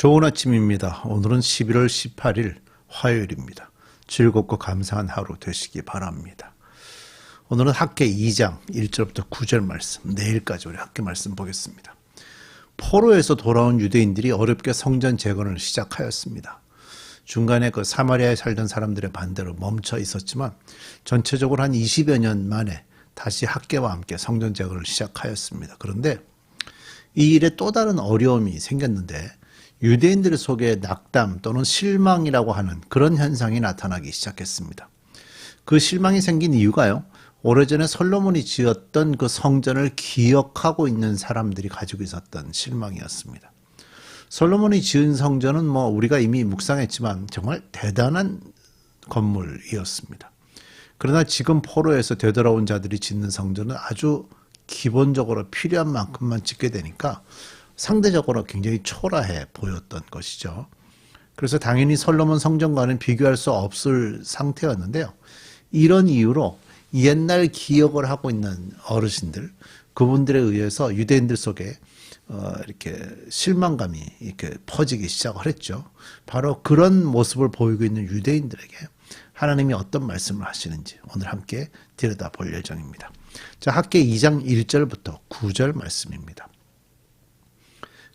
좋은 아침입니다. 오늘은 11월 18일 화요일입니다. 즐겁고 감사한 하루 되시기 바랍니다. 오늘은 학개 2장 1절부터 9절 말씀, 내일까지 우리 학개 말씀 보겠습니다. 포로에서 돌아온 유대인들이 어렵게 성전 재건을 시작하였습니다. 중간에 그 사마리아에 살던 사람들의 반대로 멈춰 있었지만 전체적으로 한 20여 년 만에 다시 학개와 함께 성전 재건을 시작하였습니다. 그런데 이 일에 또 다른 어려움이 생겼는데 유대인들 속에 낙담 또는 실망이라고 하는 그런 현상이 나타나기 시작했습니다. 그 실망이 생긴 이유가요, 오래전에 솔로몬이 지었던 그 성전을 기억하고 있는 사람들이 가지고 있었던 실망이었습니다. 솔로몬이 지은 성전은 우리가 이미 묵상했지만 정말 대단한 건물이었습니다. 그러나 지금 포로에서 되돌아온 자들이 짓는 성전은 아주 기본적으로 필요한 만큼만 짓게 되니까 상대적으로 굉장히 초라해 보였던 것이죠. 그래서 당연히 솔로몬 성전과는 비교할 수 없을 상태였는데요. 이런 이유로 옛날 기억을 하고 있는 어르신들, 그분들에 의해서 유대인들 속에 이렇게 실망감이 이렇게 퍼지기 시작을 했죠. 바로 그런 모습을 보이고 있는 유대인들에게 하나님이 어떤 말씀을 하시는지 오늘 함께 들여다볼 예정입니다. 자, 학개 2장 1절부터 9절 말씀입니다.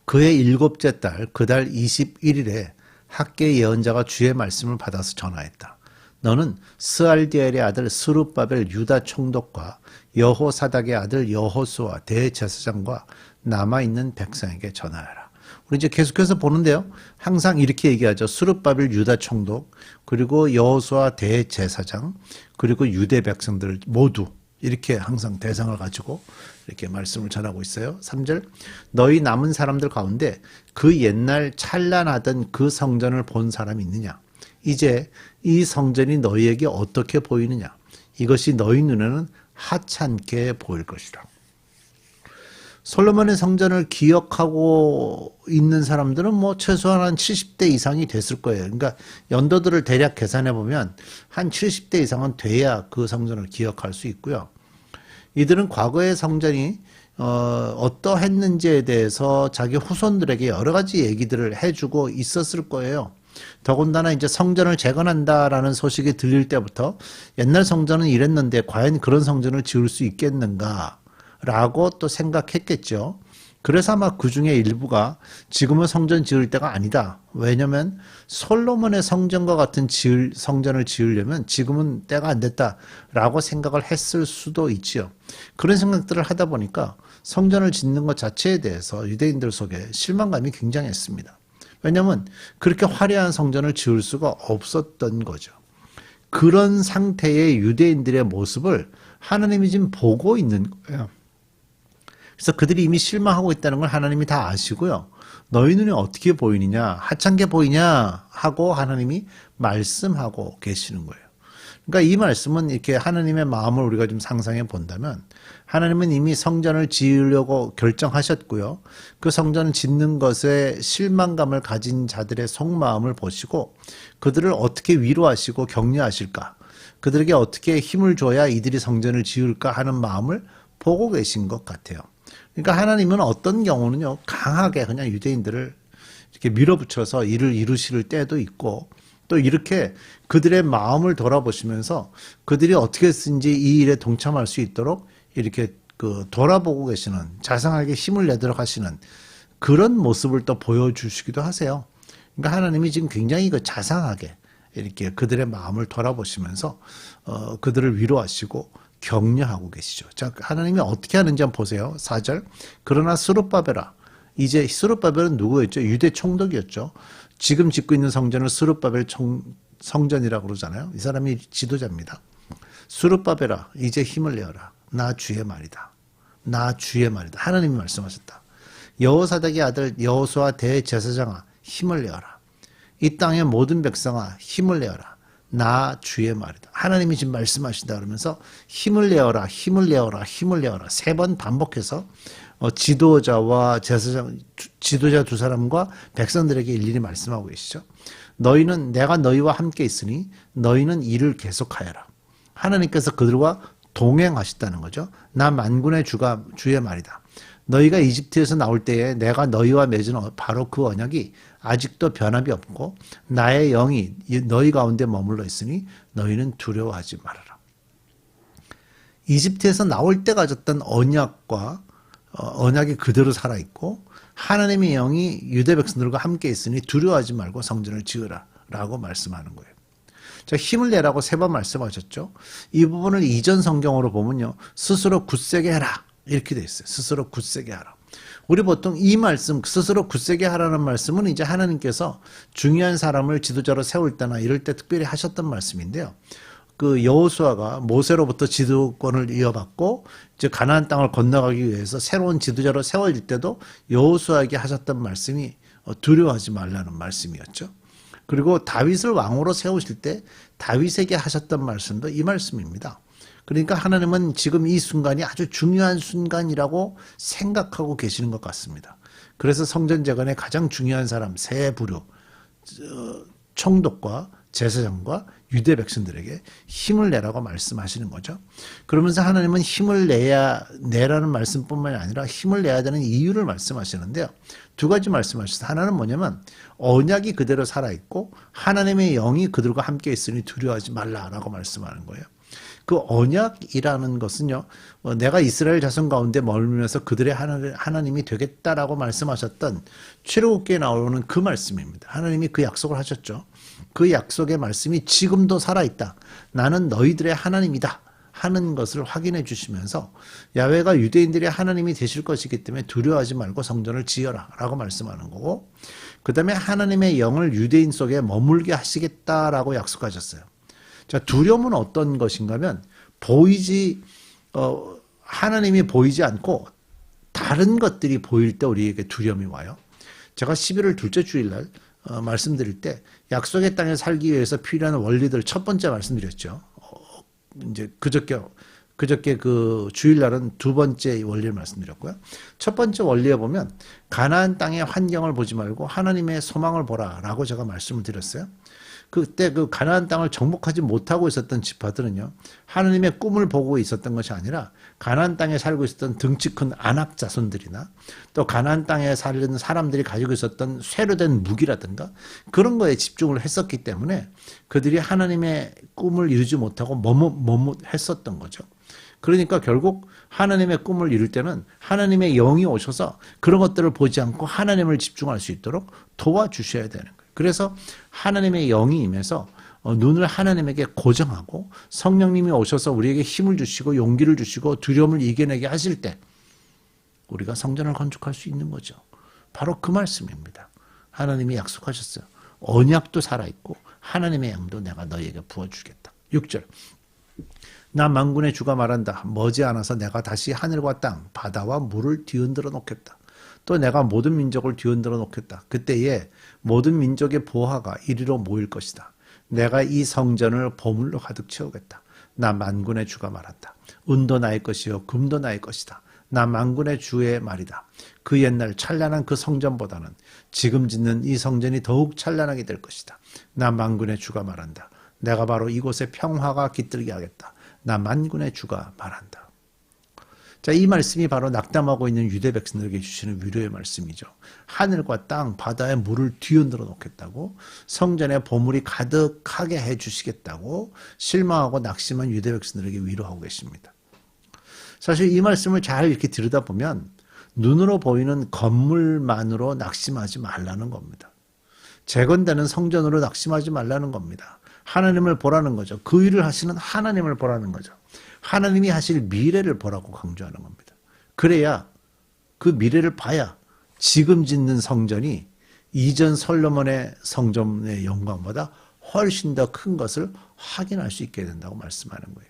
그의 7째 달, 그달 21일에 학개 예언자가 주의 말씀을 받아서 전하였다. 너는 스알디엘의 아들 스룹바벨 유다 총독과 여호사닥의 아들 여호수아 대제사장과 남아있는 백성에게 전하여라. 우리 이제 계속해서 보는데요. 항상 이렇게 얘기하죠. 스룹바벨 유다 총독, 그리고 여호수아 대제사장, 그리고 유대 백성들 모두 이렇게 항상 대상을 가지고 이렇게 말씀을 전하고 있어요. 3절, 너희 남은 사람들 가운데 그 옛날 찬란하던 그 성전을 본 사람이 있느냐? 이제 이 성전이 너희에게 어떻게 보이느냐? 이것이 너희 눈에는 하찮게 보일 것이라. 솔로몬의 성전을 기억하고 있는 사람들은 최소한 한 70대 이상이 됐을 거예요. 그러니까 연도들을 대략 계산해 보면 한 70대 이상은 돼야 그 성전을 기억할 수 있고요. 이들은 과거의 성전이 어떠했는지에 대해서 자기 후손들에게 여러 가지 얘기들을 해주고 있었을 거예요. 더군다나 이제 성전을 재건한다라는 소식이 들릴 때부터 옛날 성전은 이랬는데 과연 그런 성전을 지을 수 있겠는가? 라고 또 생각했겠죠. 그래서 아마 그 중에 일부가 지금은 성전 지을 때가 아니다. 왜냐하면 솔로몬의 성전과 같은 성전을 지으려면 지금은 때가 안 됐다라고 생각을 했을 수도 있지요. 그런 생각들을 하다 보니까 성전을 짓는 것 자체에 대해서 유대인들 속에 실망감이 굉장했습니다. 왜냐하면 그렇게 화려한 성전을 지을 수가 없었던 거죠. 그런 상태의 유대인들의 모습을 하나님이 지금 보고 있는 거예요. 그래서 그들이 이미 실망하고 있다는 걸 하나님이 다 아시고요. 너희 눈에 어떻게 보이느냐, 하찮게 보이냐 하고 하나님이 말씀하고 계시는 거예요. 그러니까 이 말씀은 이렇게 하나님의 마음을 우리가 좀 상상해 본다면 하나님은 이미 성전을 지으려고 결정하셨고요. 그 성전을 짓는 것에 실망감을 가진 자들의 속마음을 보시고 그들을 어떻게 위로하시고 격려하실까, 그들에게 어떻게 힘을 줘야 이들이 성전을 지을까 하는 마음을 보고 계신 것 같아요. 그러니까 하나님은 어떤 경우는요, 강하게 그냥 유대인들을 이렇게 밀어붙여서 일을 이루실 때도 있고, 또 이렇게 그들의 마음을 돌아보시면서 그들이 어떻게 했는지 이 일에 동참할 수 있도록 이렇게 돌아보고 계시는, 자상하게 힘을 내도록 하시는 그런 모습을 또 보여주시기도 하세요. 그러니까 하나님이 지금 굉장히 자상하게 이렇게 그들의 마음을 돌아보시면서 그들을 위로하시고 격려하고 계시죠. 자, 하나님이 어떻게 하는지 한번 보세요. 4절. 그러나 스룹바벨아. 이제 스룹바벨은 누구였죠? 유대 총독이었죠. 지금 짓고 있는 성전을 스룹바벨 성전이라고 그러잖아요. 이 사람이 지도자입니다. 스룹바벨아, 이제 힘을 내어라. 나 주의 말이다. 나 주의 말이다. 하나님이 말씀하셨다. 여호사닥의 아들 여호수아 대제사장아, 힘을 내어라. 이 땅의 모든 백성아, 힘을 내어라. 나 주의 말이다. 하나님이 지금 말씀하신다 그러면서 힘을 내어라, 힘을 내어라, 힘을 내어라 3번 반복해서 지도자와 제사장, 지도자 두 사람과 백성들에게 일일이 말씀하고 계시죠. 너희는 내가 너희와 함께 있으니 너희는 일을 계속하여라. 하나님께서 그들과 동행하셨다는 거죠. 나 만군의 주가 주의 말이다. 너희가 이집트에서 나올 때에 내가 너희와 맺은 바로 그 언약이 아직도 변함이 없고 나의 영이 너희 가운데 머물러 있으니 너희는 두려워하지 말아라. 이집트에서 나올 때 가졌던 언약과 언약이 그대로 살아있고 하나님의 영이 유대 백성들과 함께 있으니 두려워하지 말고 성전을 지으라 라고 말씀하는 거예요. 자, 힘을 내라고 3번 말씀하셨죠. 이 부분을 이전 성경으로 보면요, 스스로 굳세게 해라 이렇게 돼 있어요. 스스로 굳세게 하라. 우리 보통 이 말씀, 스스로 굳세게 하라는 말씀은 이제 하나님께서 중요한 사람을 지도자로 세울 때나 이럴 때 특별히 하셨던 말씀인데요. 그 여호수아가 모세로부터 지도권을 이어받고 이제 가나안 땅을 건너가기 위해서 새로운 지도자로 세워질 때도 여호수아에게 하셨던 말씀이 두려워하지 말라는 말씀이었죠. 그리고 다윗을 왕으로 세우실 때 다윗에게 하셨던 말씀도 이 말씀입니다. 그러니까 하나님은 지금 이 순간이 아주 중요한 순간이라고 생각하고 계시는 것 같습니다. 그래서 성전 재건의 가장 중요한 사람 세 부류, 총독과 제사장과 유대 백성들에게 힘을 내라고 말씀하시는 거죠. 그러면서 하나님은 힘을 내라는 말씀뿐만이 아니라 힘을 내야 되는 이유를 말씀하시는데요. 2가지 말씀하셨어요. 하나는 뭐냐면 언약이 그대로 살아있고 하나님의 영이 그들과 함께 있으니 두려워하지 말라라고 말씀하는 거예요. 그 언약이라는 것은요, 내가 이스라엘 자손 가운데 머물면서 그들의 하나님이 되겠다라고 말씀하셨던 출애굽기에 나오는 그 말씀입니다. 하나님이 그 약속을 하셨죠. 그 약속의 말씀이 지금도 살아있다. 나는 너희들의 하나님이다 하는 것을 확인해 주시면서 야훼가 유대인들의 하나님이 되실 것이기 때문에 두려워하지 말고 성전을 지어라 라고 말씀하는 거고, 그 다음에 하나님의 영을 유대인 속에 머물게 하시겠다라고 약속하셨어요. 자, 두려움은 어떤 것인가 하면 하나님이 보이지 않고 다른 것들이 보일 때 우리에게 두려움이 와요. 제가 11월 둘째 주일날 말씀드릴 때 약속의 땅에 살기 위해서 필요한 원리들 첫 번째 말씀드렸죠. 이제 그저께 그 주일날은 2번째 원리를 말씀드렸고요. 첫 번째 원리에 보면 가나안 땅의 환경을 보지 말고 하나님의 소망을 보라라고 제가 말씀을 드렸어요. 그때 그 가나안 땅을 정복하지 못하고 있었던 지파들은요, 하나님의 꿈을 보고 있었던 것이 아니라 가나안 땅에 살고 있었던 등치 큰 아낙 자손들이나 또 가나안 땅에 사는 사람들이 가지고 있었던 쇠로된 무기라든가 그런 거에 집중을 했었기 때문에 그들이 하나님의 꿈을 이루지 못하고 머뭇했었던 거죠. 그러니까 결국 하나님의 꿈을 이룰 때는 하나님의 영이 오셔서 그런 것들을 보지 않고 하나님을 집중할 수 있도록 도와주셔야 되는 거예요. 그래서 하나님의 영이 임해서 눈을 하나님에게 고정하고 성령님이 오셔서 우리에게 힘을 주시고 용기를 주시고 두려움을 이겨내게 하실 때 우리가 성전을 건축할 수 있는 거죠. 바로 그 말씀입니다. 하나님이 약속하셨어요. 언약도 살아있고 하나님의 양도 내가 너희에게 부어주겠다. 6절, 나 만군의 주가 말한다. 머지않아서 내가 다시 하늘과 땅, 바다와 물을 뒤흔들어 놓겠다. 또 내가 모든 민족을 뒤흔들어 놓겠다. 그때에 모든 민족의 보화가 이리로 모일 것이다. 내가 이 성전을 보물로 가득 채우겠다. 나 만군의 주가 말한다. 은도 나의 것이요 금도 나의 것이다. 나 만군의 주의 말이다. 그 옛날 찬란한 그 성전보다는 지금 짓는 이 성전이 더욱 찬란하게 될 것이다. 나 만군의 주가 말한다. 내가 바로 이곳에 평화가 깃들게 하겠다. 나 만군의 주가 말한다. 자, 이 말씀이 바로 낙담하고 있는 유대 백성들에게 주시는 위로의 말씀이죠. 하늘과 땅, 바다에 물을 뒤흔들어 놓겠다고, 성전에 보물이 가득하게 해주시겠다고 실망하고 낙심한 유대 백성들에게 위로하고 계십니다. 사실 이 말씀을 잘 이렇게 들여다보면 눈으로 보이는 건물만으로 낙심하지 말라는 겁니다. 재건되는 성전으로 낙심하지 말라는 겁니다. 하나님을 보라는 거죠. 그 일을 하시는 하나님을 보라는 거죠. 하나님이 하실 미래를 보라고 강조하는 겁니다. 그래야 그 미래를 봐야 지금 짓는 성전이 이전 솔로몬의 성전의 영광보다 훨씬 더 큰 것을 확인할 수 있게 된다고 말씀하는 거예요.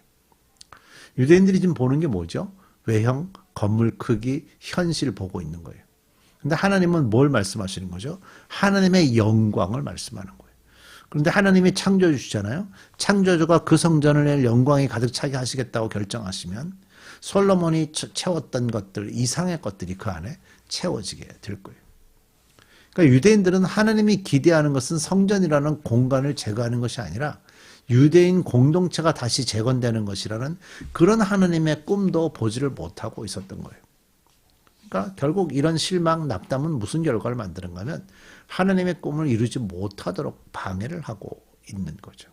유대인들이 지금 보는 게 뭐죠? 외형, 건물 크기, 현실 보고 있는 거예요. 근데 하나님은 뭘 말씀하시는 거죠? 하나님의 영광을 말씀하는 거예요. 그런데 하나님이 창조주시잖아요. 창조주가 그 성전을 영광이 가득 차게 하시겠다고 결정하시면 솔로몬이 채웠던 것들 이상의 것들이 그 안에 채워지게 될 거예요. 그러니까 유대인들은 하나님이 기대하는 것은 성전이라는 공간을 제거하는 것이 아니라 유대인 공동체가 다시 재건되는 것이라는 그런 하나님의 꿈도 보지를 못하고 있었던 거예요. 그러니까 결국 이런 실망, 낙담은 무슨 결과를 만드는가 하면 하나님의 꿈을 이루지 못하도록 방해를 하고 있는 거죠.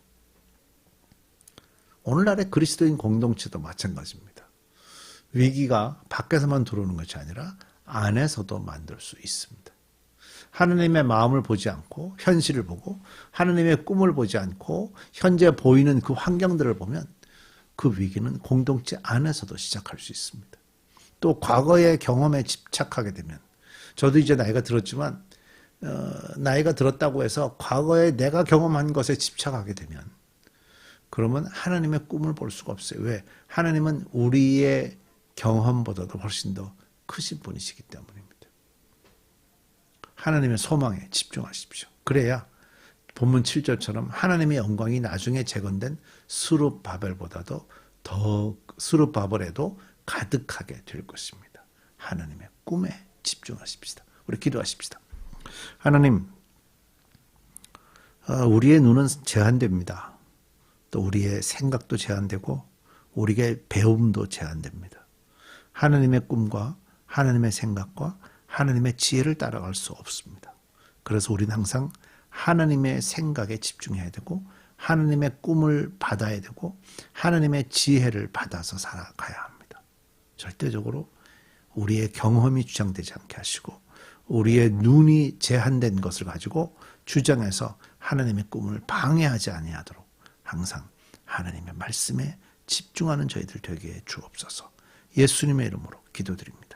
오늘날의 그리스도인 공동체도 마찬가지입니다. 위기가 밖에서만 들어오는 것이 아니라 안에서도 만들 수 있습니다. 하나님의 마음을 보지 않고 현실을 보고 하나님의 꿈을 보지 않고 현재 보이는 그 환경들을 보면 그 위기는 공동체 안에서도 시작할 수 있습니다. 또 과거의 경험에 집착하게 되면 저도 이제 나이가 들었지만 나이가 들었다고 해서 과거에 내가 경험한 것에 집착하게 되면 그러면 하나님의 꿈을 볼 수가 없어요. 왜? 하나님은 우리의 경험보다도 훨씬 더 크신 분이시기 때문입니다. 하나님의 소망에 집중하십시오. 그래야 본문 7절처럼 하나님의 영광이 나중에 재건된 스룹바벨보다도 더 스룹바벨에도 가득하게 될 것입니다. 하나님의 꿈에 집중하십시다. 우리 기도하십시다. 하나님, 우리의 눈은 제한됩니다. 또 우리의 생각도 제한되고 우리의 배움도 제한됩니다. 하나님의 꿈과 하나님의 생각과 하나님의 지혜를 따라갈 수 없습니다. 그래서 우리는 항상 하나님의 생각에 집중해야 되고 하나님의 꿈을 받아야 되고 하나님의 지혜를 받아서 살아가야 합니다. 절대적으로 우리의 경험이 주장되지 않게 하시고 우리의 눈이 제한된 것을 가지고 주장해서 하나님의 꿈을 방해하지 아니하도록 항상 하나님의 말씀에 집중하는 저희들 되게 해 주옵소서. 예수님의 이름으로 기도드립니다.